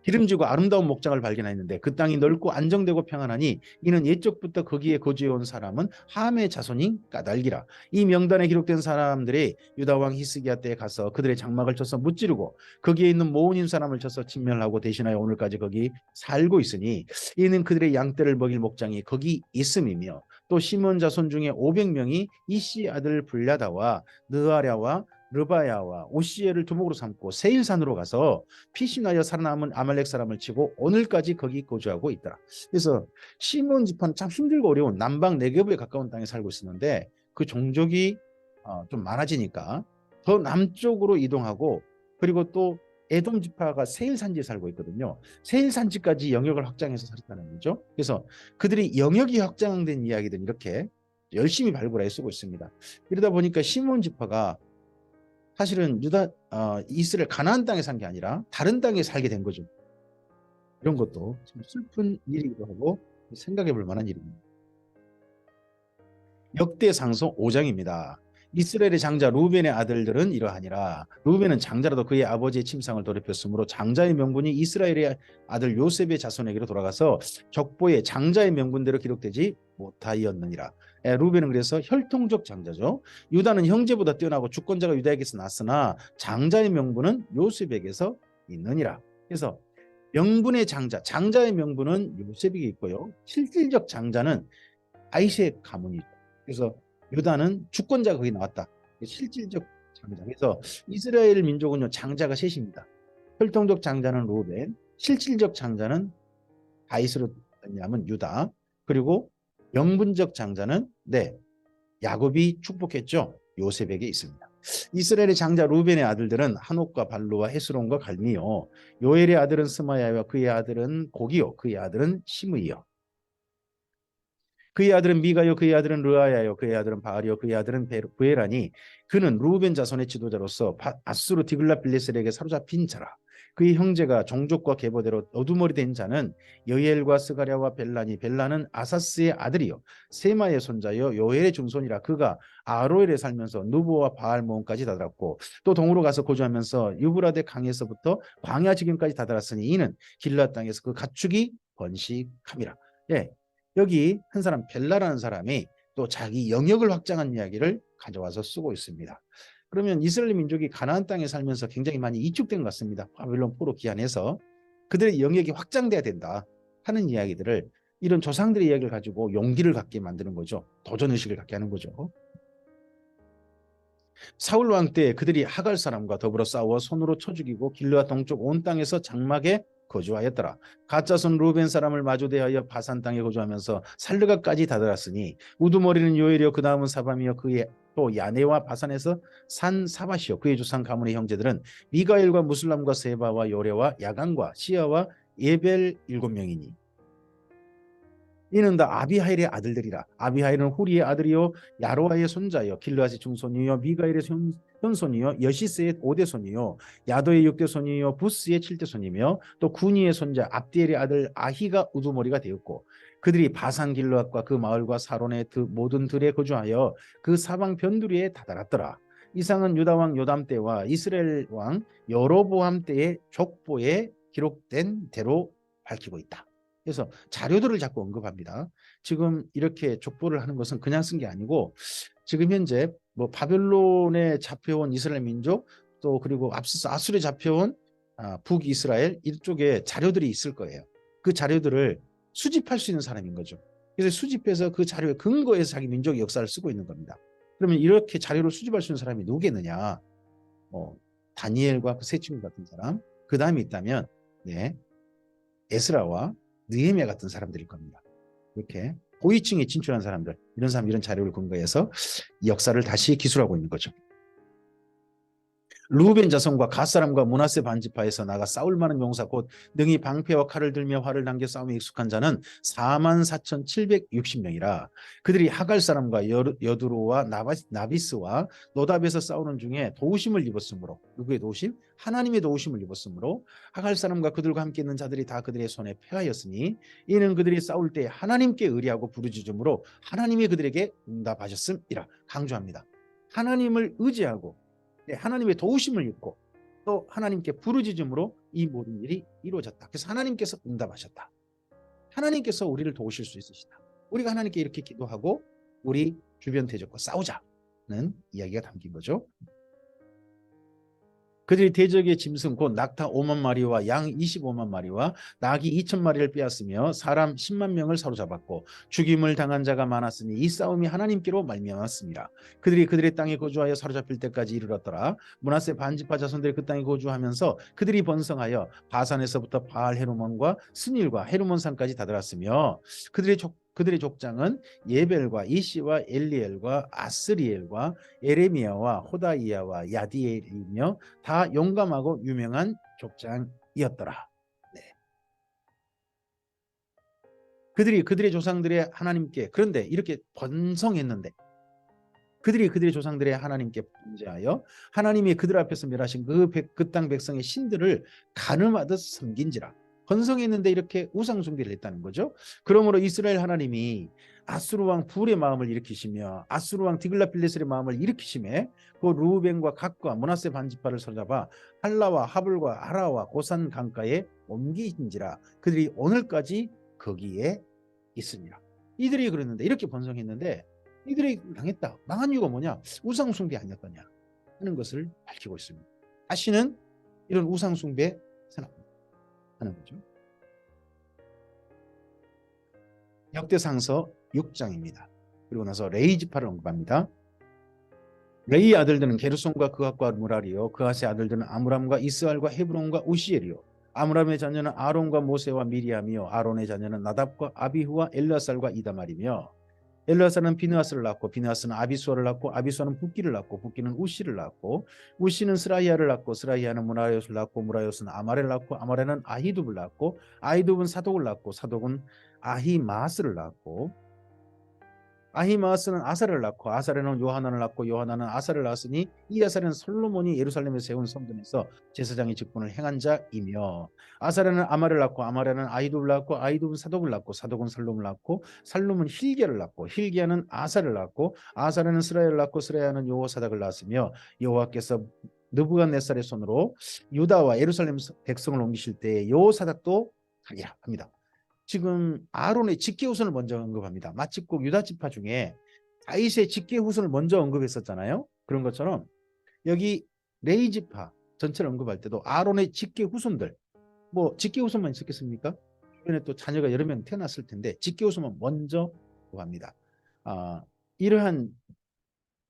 기름지고 아름다운 목장을 발견했는데 그 땅이 넓고 안정되고 평안하니 이는 옛적부터 거기에 거주해온 사람은 함의 자손인 까닭이라. 이 명단에 기록된 사람들이 유다 왕 히스기야 때에 가서 그들의 장막을 쳐서 무찌르고 거기에 있는 모은인 사람을 쳐서 진멸하고 대신하여 오늘까지 거기 살고 있으니 이는 그들의 양떼를 먹일 목장이 거기 있음이며 또 시몬 자손 중에 500명이 이씨 아들 블야다와 느아랴와 르바야와 오시엘을 두목으로 삼고 세일산으로 가서 피신하여 살아남은 아말렉 사람을 치고 오늘까지 거기 거주하고 있더라. 그래서 시몬 지파는 참 힘들고 어려운 남방 네게브에 가까운 땅에 살고 있었는데 그 종족이 좀 많아지니까 더 남쪽으로 이동하고 그리고 또 에돔 지파가 세일 산지에 살고 있거든요. 세일 산지까지 영역을 확장해서 살았다는 거죠. 그래서 그들이 영역이 확장된 이야기들은 이렇게 열심히 발굴해 쓰고 있습니다. 이러다 보니까 시몬 지파가 사실은 이스라엘 가나안 땅에 산 게 아니라 다른 땅에 살게 된 거죠. 이런 것도 참 슬픈 일이기도 하고 생각해 볼 만한 일입니다. 역대상서 5장입니다. 이스라엘의 장자 루벤의 아들들은 이러하니라. 루벤은 장자라도 그의 아버지의 침상을 돌이켰으므로 장자의 명분이 이스라엘의 아들 요셉의 자손에게로 돌아가서 족보에 장자의 명분대로 기록되지 못하였느니라. 루벤은 그래서 혈통적 장자죠. 유다는 형제보다 뛰어나고 주권자가 유다에게서 났으나 장자의 명분은 요셉에게서 있느니라. 그래서 명분의 장자, 장자의 명분은 요셉에게 있고요. 실질적 장자는 아이색 가문이죠. 그래서 유다는 주권자가 거기 나왔다. 실질적 장자. 그래서 이스라엘 민족은요 장자가 셋입니다. 혈통적 장자는 루벤, 실질적 장자는 다윗으로 하면 유다, 그리고 명분적 장자는 야곱이 축복했죠. 요셉에게 있습니다. 이스라엘의 장자 루벤의 아들들은 한옥과 발루와 헤스론과 갈미요. 요엘의 아들은 스마야와 그의 아들은 고기요. 그의 아들은 시므이요. 그의 아들은 미가요, 그의 아들은 르아야요, 그의 아들은 바알이요, 그의 아들은 부에라니 그는 루벤 자손의 지도자로서 아수르 디글랏빌레셀에게 사로잡힌 자라. 그의 형제가 종족과 계보대로 어두머리 된 자는 여이엘과 스가랴와 벨라니 벨라는 아사스의 아들이요 세마의 손자요 요엘의 중손이라. 그가 아로엘에 살면서 누보와 바알모온까지 다다랐고 또 동으로 가서 거주하면서 유브라데 강에서부터 광야 지경까지 다다랐으니 이는 길앗 땅에서 그 가축이 번식함이라. 여기 한 사람 벨라라는 사람이 또 자기 영역을 확장한 이야기를 가져와서 쓰고 있습니다. 그러면 이스라엘 민족이 가나안 땅에 살면서 굉장히 많이 이축된 것 같습니다. 바벨론 포로 기한해서 그들의 영역이 확장돼야 된다 하는 이야기들을 이런 조상들의 이야기를 가지고 용기를 갖게 만드는 거죠. 도전의식을 갖게 하는 거죠. 사울 왕 때 그들이 하갈 사람과 더불어 싸워 손으로 쳐 죽이고 길르앗 동쪽 온 땅에서 장막에 거주하였더라. 가짜손 루벤 사람을 마주 대하여 바산 땅에 거주하면서 살르가까지 다다랐으니 우두머리는 요엘이요 그 다음은 사밤이요 그의 또 야네와 바산에서 산 사바시요 그의 조상 가문의 형제들은 미가엘과 무슬람과 세바와 요레와 야간과 시야와 예벨 7명이니 이는 다 아비하일의 아들들이라. 아비하일은 후리의 아들이요 야로아의 손자요 길르앗의 중손이요 미가엘의 현손이요 여시스의 5대손이요 야도의 6대손이요 부스의 7대손이며 또 구니의 손자 압디엘의 아들 아히가 우두머리가 되었고 그들이 바산 길르앗과 그 마을과 사론의 모든 들에 거주하여 그 사방 변두리에 다다랐더라. 이상은 유다 왕 요담 때와 이스라엘 왕 여로보암 때의 족보에 기록된 대로 밝히고 있다. 그래서 자료들을 자꾸 언급합니다. 지금 이렇게 족보를 하는 것은 그냥 쓴 게 아니고 지금 현재 뭐 바벨론에 잡혀온 이스라엘 민족 또 그리고 앞서서 아수르에 잡혀온 북이스라엘 이쪽에 자료들이 있을 거예요. 그 자료들을 수집할 수 있는 사람인 거죠. 그래서 수집해서 그 자료에 근거해서 자기 민족의 역사를 쓰고 있는 겁니다. 그러면 이렇게 자료를 수집할 수 있는 사람이 누구겠느냐? 다니엘과 그 세 친구 같은 사람, 그 다음에 있다면 에스라와 느헤미야 같은 사람들일 겁니다. 이렇게 고위층에 진출한 사람들, 이런 사람 이런 자료를 근거해서 역사를 다시 기술하고 있는 거죠. 루벤 자손과 갓사람과 므낫세 반지파에서 나가 싸울 만한 용사 곧 능히 방패와 칼을 들며 활을 당겨 싸움에 익숙한 자는 44,760명이라. 그들이 하갈 사람과 여두로와 나비스와 노답에서 싸우는 중에 도우심을 입었으므로, 누구의 도우심? 하나님의 도우심을 입었으므로 하갈 사람과 그들과 함께 있는 자들이 다 그들의 손에 패하였으니 이는 그들이 싸울 때 하나님께 의리하고 부르짖음으로 하나님이 그들에게 응답하셨음이라. 강조합니다. 하나님을 의지하고 하나님의 도우심을 입고 또 하나님께 부르짖음으로 이 모든 일이 이루어졌다. 그래서 하나님께서 응답하셨다. 하나님께서 우리를 도우실 수 있으시다. 우리가 하나님께 이렇게 기도하고 우리 주변 대적과 싸우자는 이야기가 담긴 거죠. 그들이 대적의 짐승 곧 낙타 5만 마리와 양 25만 마리와 낙이 2천 마리를 빼앗으며 사람 10만 명을 사로잡았고 죽임을 당한 자가 많았으니 이 싸움이 하나님께로 말미암았습니다. 그들이 그들의 땅에 거주하여 사로잡힐 때까지 이르렀더라. 므낫세 반지파 자손들이 그 땅에 거주하면서 그들이 번성하여 바산에서부터 바알 헤르몬과 스닐과 헤르몬산까지 다다랐으며 그들의 족장은 예벨과 이시와 엘리엘과 아스리엘과 에레미야와 호다이야와 야디엘이며 다 용감하고 유명한 족장이었더라. 네. 그들의 조상들의 하나님께 그런데 이렇게 번성했는데 그들의 조상들의 하나님께 범죄하여 하나님이 그들 앞에서 멸하신 그 땅 백성의 신들을 가늠하듯 섬긴지라. 번성했는데 이렇게 우상 숭배를 했다는 거죠. 그러므로 이스라엘 하나님이 아수르 왕 불의 마음을 일으키시며 아수르 왕 디글라필레셀의 마음을 일으키심에 그 루벤과 갓과 므낫세 반지파를 사로잡아 할라와 하불과 아라와 고산 강가에 옮기신지라. 그들이 오늘까지 거기에 있으니라. 이들이 그랬는데 이렇게 번성했는데 이들이 당했다. 망한 이유가 뭐냐? 우상 숭배 아니었더냐 하는 것을 밝히고 있습니다. 다시는 이런 우상 숭배 하는 거죠. 역대상서 6장입니다. 그리고 나서 레이 지파를 언급합니다. 레이의 아들들은 게르손과 그앗과 무라리요 그앗의 아들들은 아므람과 이스알과 헤브론과 우시엘이요 아므람의 자녀는 아론과 모세와 미리암이요 아론의 자녀는 나답과 아비후와 엘르아살과 이다말이며 엘르아살은 비느하스를 낳고 비느하스는 아비수아를 낳고 아비수아는 붓기를 낳고 붓기는 우시를 낳고 우시는 스라이아를 낳고 스라이아는 무라요스를 낳고 무라요스는 아마레를 낳고 아마레는 아히둡을 낳고 아히둡은 사독을 낳고 사독은 아히마스를 낳고 아히마스는 아사를 낳고 아사레는 요하난을 낳고 요하난은 아사를 낳았으니 이 아사레는 솔로몬이 예루살렘에 세운 성전에서 제사장의 직분을 행한 자이며 아사레는 아마를 낳고 아마레는 아히둡을 낳고 아히둡은 사독을 낳고 사독은 살룸을 낳고 살룸은 힐기야를 낳고 힐기야는 아사를 낳고 아사레는 스라야를 낳고 스라야는 여호사닥을 낳았으며 여호와께서 느부갓네살의 손으로 유다와 예루살렘 백성을 옮기실 때 여호사닥도 하리라 합니다. 지금 아론의 직계 후손을 먼저 언급합니다. 마치 꼭 유다 지파 중에 다윗의 직계 후손을 먼저 언급했었잖아요. 그런 것처럼 여기 레위 지파 전체를 언급할 때도 아론의 직계 후손들, 뭐 직계 후손만 있었겠습니까? 주변에 또 자녀가 여러 명 태어났을 텐데 직계 후손만 먼저 구합니다. 이러한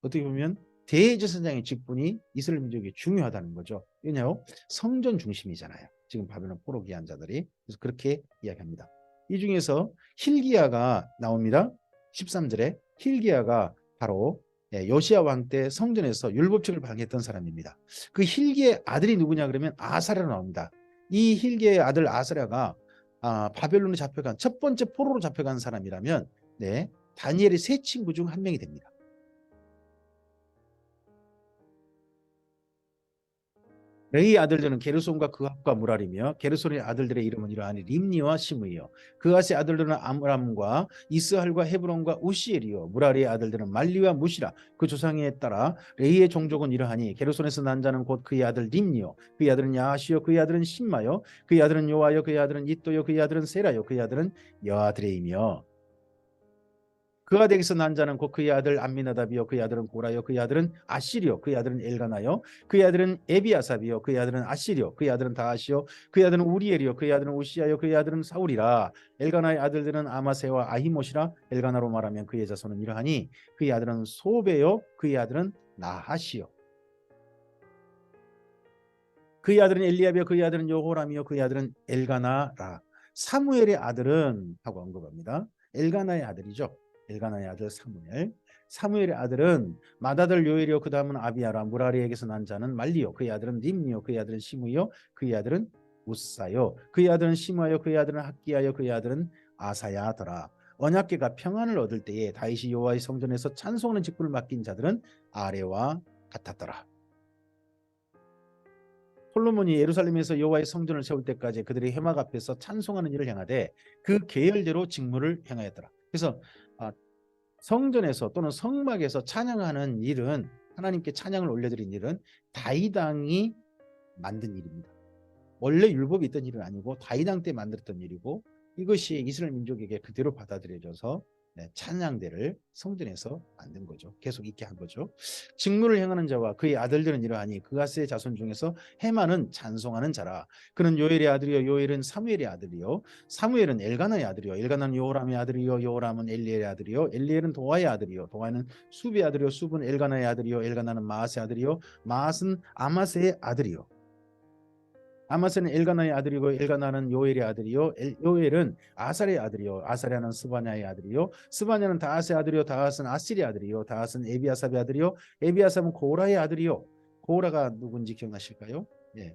어떻게 보면 대제사장의 직분이 이스라엘 민족에 중요하다는 거죠. 왜냐하면 성전 중심이잖아요. 지금 바벨론 포로 귀한 자들이. 그래서 그렇게 이야기합니다. 이 중에서 힐기야가 나옵니다. 13절에 힐기야가 바로 요시야 왕 때 성전에서 율법책을 방해했던 사람입니다. 그 힐기야의 아들이 누구냐 그러면 아사랴로 나옵니다. 이 힐기야의 아들 아사랴가 바벨론에 잡혀간 첫 번째 포로로 잡혀간 사람이라면 다니엘의 세 친구 중 한 명이 됩니다. 레이의 아들들은 게르손과 그앗과 무랄이며 게르손의 아들들의 이름은 이러하니 림니와 시므이요 그앗의 아들들은 암람과 이스할과 헤브론과 우시엘이요 무랄의 아들들은 말리와 무시라. 그 조상에 따라 레이의 종족은 이러하니 게르손에서 난 자는 곧 그의 아들 림니요 그의 아들은 야하시요 그의 아들은 신마요 그의 아들은 요아요 그의 아들은 이또요 그의 아들은 세라요 그의 아들은 여아드레이며 그아덱에서 난 자는 곧 그의 아들 암미나답이요 그의 아들은 고라요 그의 아들은 아시리요 그의 아들은 엘가나요 그의 아들은 에비아삽이요 그의 아들은 아시리요 그의 아들은 다하시요 그의 아들은 우리엘이요 그의 아들은 우시야요 그의 아들은 사울이라. 엘가나의 아들들은 아마세와 아히못이라. 엘가나로 말하면 그의 자손은 이러하니 그의 아들은 소베요 그의 아들은 나하시요 그의 아들은 엘리압이요 그의 아들은 여호람이요 그의 아들은 엘가나라. 사무엘의 아들은 하고 언급합니다. 엘가나의 아들이죠. 엘가나의 아들 사무엘. 사무엘의 아들은 맏아들 요엘이요 그 다음은 아비야라. 무라리에게서 난 자는 말리요 그의 아들은 림니요 그의 아들은 시므이요 그의 아들은 우사요 그의 아들은 시므아요 그의 아들은 학기야요 그의 아들은 아사야더라. 언약궤가 평안을 얻을 때에 다윗이 여호와의 성전에서 찬송하는 직분을 맡긴 자들은 아래와 같았더라. 솔로몬이 예루살렘에서 여호와의 성전을 세울 때까지 그들이 회막 앞에서 찬송하는 일을 행하되 그 계열대로 직무를 행하였더라. 그래서 성전에서 또는 성막에서 찬양하는 일은 하나님께 찬양을 올려드린 일은 다윗 왕이 만든 일입니다. 원래 율법이 있던 일은 아니고 다윗왕 때 만들었던 일이고 이것이 이스라엘 민족에게 그대로 받아들여져서 찬양대를 성전에서 만든 거죠. 계속 있게 한 거죠. 직무를 행하는 자와 그의 아들들은 이러하니 그아스의 자손 중에서 헤만은 찬송하는 자라. 그는 요엘의 아들이요 요엘은 사무엘의 아들이요 사무엘은 엘가나의 아들이요 엘가나는 요호람의 아들이요 요호람은 엘리엘의 아들이요 엘리엘은 도아의 아들이요 도아는 수비의 아들이요 수브는 엘가나의 아들이요 엘가나는 마아스의 아들이요 마아스는 아마스의 아들이요 아마스는 엘가나의 아들이고 엘가나는 요엘의 아들이요 요엘은 아살의 아들이요 아살야는 스바냐의 아들이요 스바냐는 다앗의 아들이요 다앗은 아실의 아들이요 다앗은 에비아삽의 아들이요 에비아삽은 고라의 아들이요 고라가 누군지 기억나실까요? 예,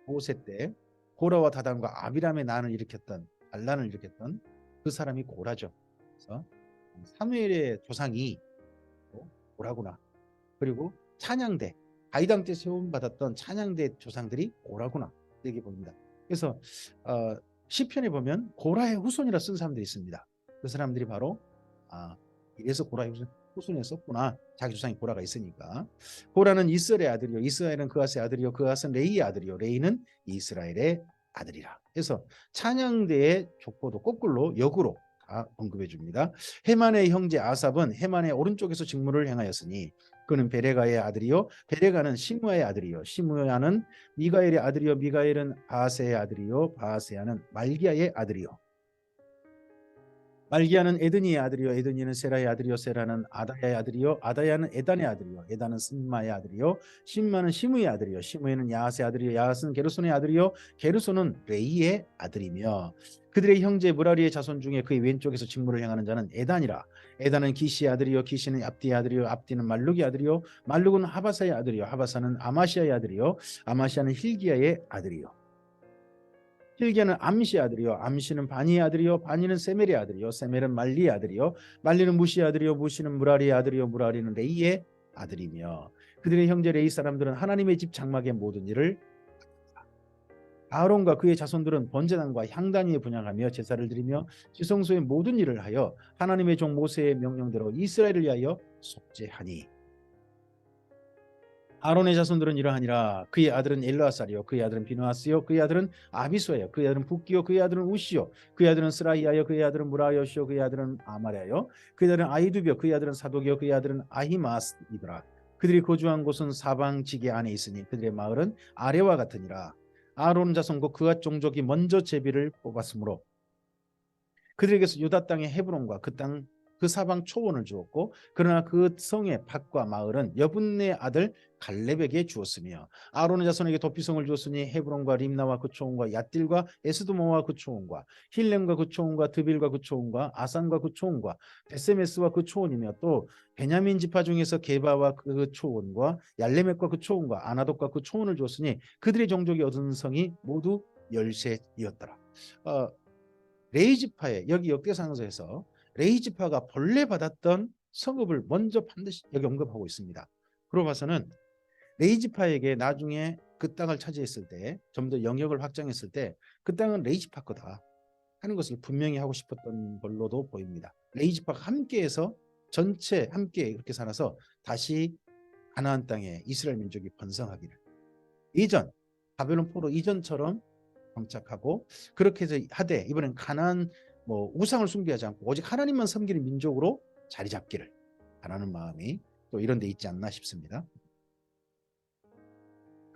모세 때 고라와 다단과 아비람의 난을 일으켰던 반란을 일으켰던 그 사람이 고라죠. 그래서 사무엘의 조상이 고라구나. 그리고 찬양대 다윗왕 때 세움받았던 찬양대 조상들이 고라구나 이렇게 봅니다. 그래서 시편에 보면 고라의 후손이라 쓴 사람들이 있습니다. 그 사람들이 바로 이래서 고라의 후손에 썼구나. 자기 조상이 고라가 있으니까. 고라는 이스라엘의 아들이요 이스라엘은 그아스의 아들이요 그아스는 레이의 아들이요 레이는 이스라엘의 아들이라. 그래서 찬양대의 족보도 거꾸로 역으로 다 언급해 줍니다. 헤만의 형제 아삽은 헤만의 오른쪽에서 직무를 행하였으니 그는 베레가의 아들이요 베레가는 시므아의 아들이요 시므아는 미가엘의 아들이요 미가엘은 바세의 아들이요 바세야는 말기야의 아들이요 말기야는 에드니의 아들이요 에드니는 세라의 아들이요 세라는 아다야의 아들이요 아다야는 에단의 아들이요 에단은 심마의 아들이요 심마는 시므의 아들이요 시므에는 야하스의 아들이요 야하스는 게르손의 아들이요 게르손은 레이의 아들이며 그들의 형제 무라리의 자손 중에 그의 왼쪽에서 직무를 행하는 자는 에단이라. 에단은 기시의 아들이요 기시는 압디의 아들이요 압디는 말룩의 아들이요 말룩은 하바사의 아들이요 하바사는 아마시아의 아들이요 아마시아는 힐기야의 아들이요 힐기야는 암시의 아들이요 암시는 바니의 아들이요 바니는 세멜의 아들이요 세멜은 말리의 아들이요 말리는 무시의 아들이요 무시는 무라리의 아들이요 무라리는 레이의 아들이며 그들의 형제 레이 사람들은 하나님의 집 장막의 모든 일을 아론과 그의 자손들은 번제단과 향단위에 분향하며 제사를 드리며 지성소의 모든 일을 하여 하나님의 종 모세의 명령대로 이스라엘을 위하여 속죄하니 아론의 자손들은 이러하니라. 그의 아들은 엘르아살이요 그의 아들은 비누아스요 그의 아들은 아비소예요 그의 아들은 붓기요 그의 아들은 우시요 그의 아들은 스라이야요 그의 아들은 무라요시요 그의 아들은 아마랴요 그의 아들은 아이두비요 그의 아들은 사독이요 그의 아들은 아히마스이더라. 그들이 거주한 곳은 사방 지게 안에 있으니 그들의 마을은 아래와 같으니라. 아론 자손과 그앗 종족이 먼저 제비를 뽑았으므로 그들에게서 유다 땅의 헤브론과 그 사방 초원을 주었고 그러나 그 성의 밭과 마을은 여분네 아들 갈렙에게 주었으며 아론의 자손에게 도피성을 주었으니 헤브론과 림나와 그 초원과 얏딜과 에스도모와 그 초원과 힐렘과 그 초원과 드빌과 그 초원과 아산과 그 초원과 베세메스와 그 초원이며 또 베냐민 지파 중에서 게바와 그 초원과 얄레멕과 그 초원과 아나돗과 그 초원을 주었으니 그들의 종족이 얻은 성이 모두 13이었더라. 레이 지파의 여기 역대상서에서 레이 지파가 본래 받았던 성읍을 먼저 반드시 여기 언급하고 있습니다. 그러고 봐서는 레이 지파에게 나중에 그 땅을 차지했을 때 좀 더 영역을 확장했을 때 그 땅은 레이 지파 거다 하는 것을 분명히 하고 싶었던 걸로도 보입니다. 레이 지파가 함께해서 전체 함께 그렇게 살아서 다시 가나안 땅에 이스라엘 민족이 번성하기를 이전 바벨론 포로 이전처럼 정착하고 그렇게 해서 하되 이번엔 가나안 우상을 숭배하지 않고 오직 하나님만 섬기는 민족으로 자리 잡기를 바라는 마음이 또 이런 데 있지 않나 싶습니다.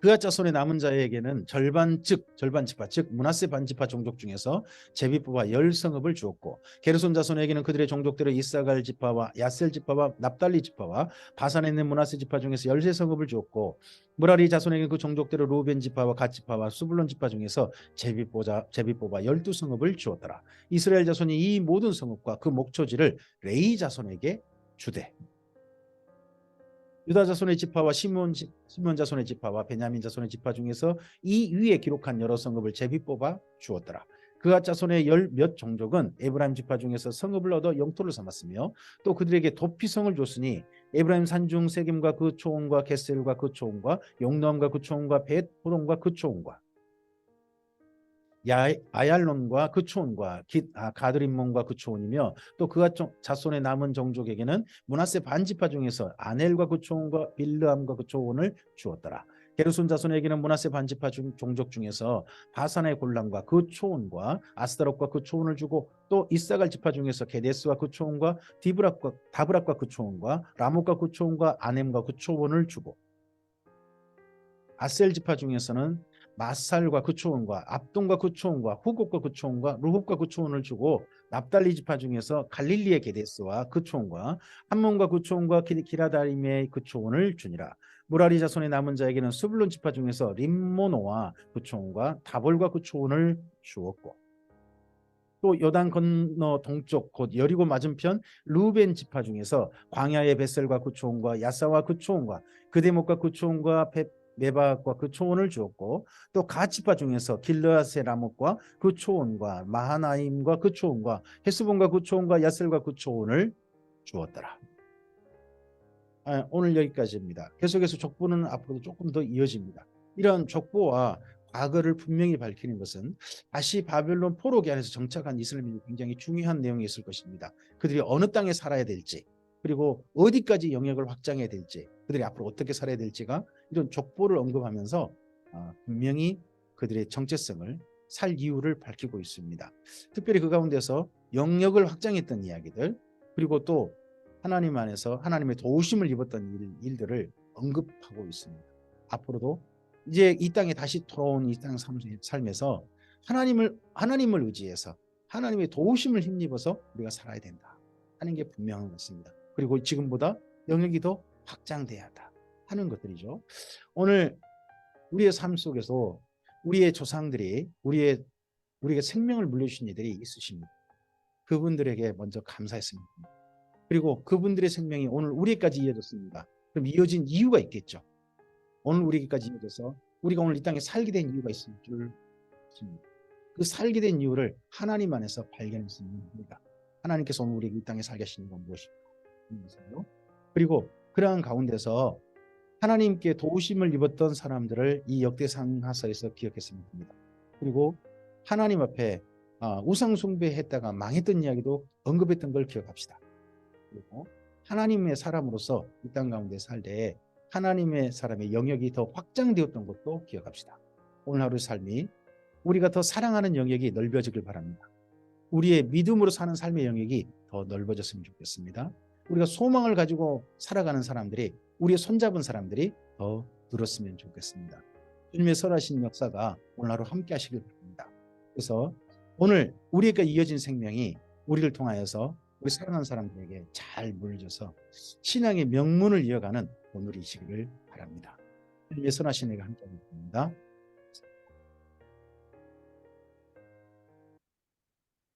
그앗 자손의 남은 자에게는 절반 지파 즉 므낫세 반지파 종족 중에서 제비 뽑아 10성읍을 주었고 게르손 자손에게는 그들의 종족대로 이사갈 지파와 야셀 지파와 납달리 지파와 바산에 있는 므낫세 지파 중에서 13성읍을 주었고 무라리 자손에게는 그 종족대로 루벤 지파와 갓 지파와 수블론 지파 중에서 제비 뽑아 12성읍을 주었더라. 이스라엘 자손이 이 모든 성읍과 그 목초지를 레이 자손에게 주되 유다 자손의 지파와 시몬 자손의 지파와 베냐민 자손의 지파 중에서 이 위에 기록한 여러 성읍을 제비 뽑아 주었더라. 그앗 자손의 10몇 종족은 에브라임 지파 중에서 성읍을 얻어 영토를 삼았으며 또 그들에게 도피성을 줬으니 에브라임 산중 세겜과 그 초원과 게셀과 그 초원과 용노함과 그 초원과 벳 호론과 그 초원과 아얄론과 그 초원과 가드림몬과 그 초원이며 또 그앗 자손의 남은 종족에게는 므낫세 반지파 중에서 아넬과 그 초원과 빌르암과 그 초원을 주었더라. 게르손 자손에게는 므낫세 반지파 종족 중에서 바산의 골람과 그 초원과 아스타롯과 그 초원을 주고 또 이사갈 지파 중에서 게데스와 그 초원과 다브락과 그 초원과 라못과 그 초원과 아넴과 그 초원을 주고 아셀 지파 중에서는 마살과 그 초원과 압돈과 그 초원과 후곡과 그 초원과 루흡과 그 초원을 주고 납달리 지파 중에서 갈릴리의 게데스와 그 초원과 함몬과 그 초원과 기라다림의 그 초원을 주니라. 무라리 자손의 남은 자에게는 스불론 지파 중에서 림모노와 그 초원과 다볼과 그 초원을 주었고 또 요단 건너 동쪽 곧 여리고 맞은편 루벤 지파 중에서 광야의 벳셀과 그 초원과 야사와 그 초원과 그데못과 그 초원과 메바과 그 초원을 주었고 또 가지파 중에서 길르앗의 라못과 그 초원과 마하나임과 그 초원과 헤스본과 그 초원과 야셀과 그 초원을 주었더라. 오늘 여기까지입니다. 계속해서 족보는 앞으로도 조금 더 이어집니다. 이런 족보와 과거를 분명히 밝히는 것은 다시 바벨론 포로기 안에서 정착한 이스라엘이 굉장히 중요한 내용이 있을 것입니다. 그들이 어느 땅에 살아야 될지 그리고 어디까지 영역을 확장해야 될지 그들이 앞으로 어떻게 살아야 될지가 이런 족보를 언급하면서 분명히 그들의 정체성을 살 이유를 밝히고 있습니다. 특별히 그 가운데서 영역을 확장했던 이야기들 그리고 또 하나님 안에서 하나님의 도우심을 입었던 일들을 언급하고 있습니다. 앞으로도 이제 이 땅에 다시 돌아온 이 땅 삶에서 하나님을 의지해서 하나님의 도우심을 힘입어서 우리가 살아야 된다 하는 게 분명한 것 같습니다. 그리고 지금보다 영역이 더 확장돼야 한다 하는 것들이죠. 오늘 우리의 삶 속에서 우리의 조상들이 우리에게 생명을 물려주신 이들이 있으십니다. 그분들에게 먼저 감사했습니다. 그리고 그분들의 생명이 오늘 우리에게까지 이어졌습니다. 그럼 이어진 이유가 있겠죠. 오늘 우리에게까지 이어져서 우리가 오늘 이 땅에 살게 된 이유가 있을 줄 믿습니다. 그 살게 된 이유를 하나님 안에서 발견할 수 있는 겁니다. 하나님께서 오늘 우리에게 이 땅에 살게 하시는 건 무엇일까요? 그리고 그러한 가운데서 하나님께 도우심을 입었던 사람들을 이 역대상하서에서 기억했으면 합니다. 그리고 하나님 앞에 우상 숭배했다가 망했던 이야기도 언급했던 걸 기억합시다. 그리고 하나님의 사람으로서 이 땅 가운데 살 때 하나님의 사람의 영역이 더 확장되었던 것도 기억합시다. 오늘 하루 삶이 우리가 더 사랑하는 영역이 넓어지길 바랍니다. 우리의 믿음으로 사는 삶의 영역이 더 넓어졌으면 좋겠습니다. 우리가 소망을 가지고 살아가는 사람들이 우리의 손잡은 사람들이 더 늘었으면 좋겠습니다. 주님의 선하신 역사가 오늘 하루 함께 하시길 바랍니다. 그래서 오늘 우리에게 이어진 생명이 우리를 통하여서 우리 사랑하는 사람들에게 잘 물려져서 신앙의 명문을 이어가는 오늘이시기를 바랍니다. 주님의 선하신 은혜가 함께 하길 바랍니다.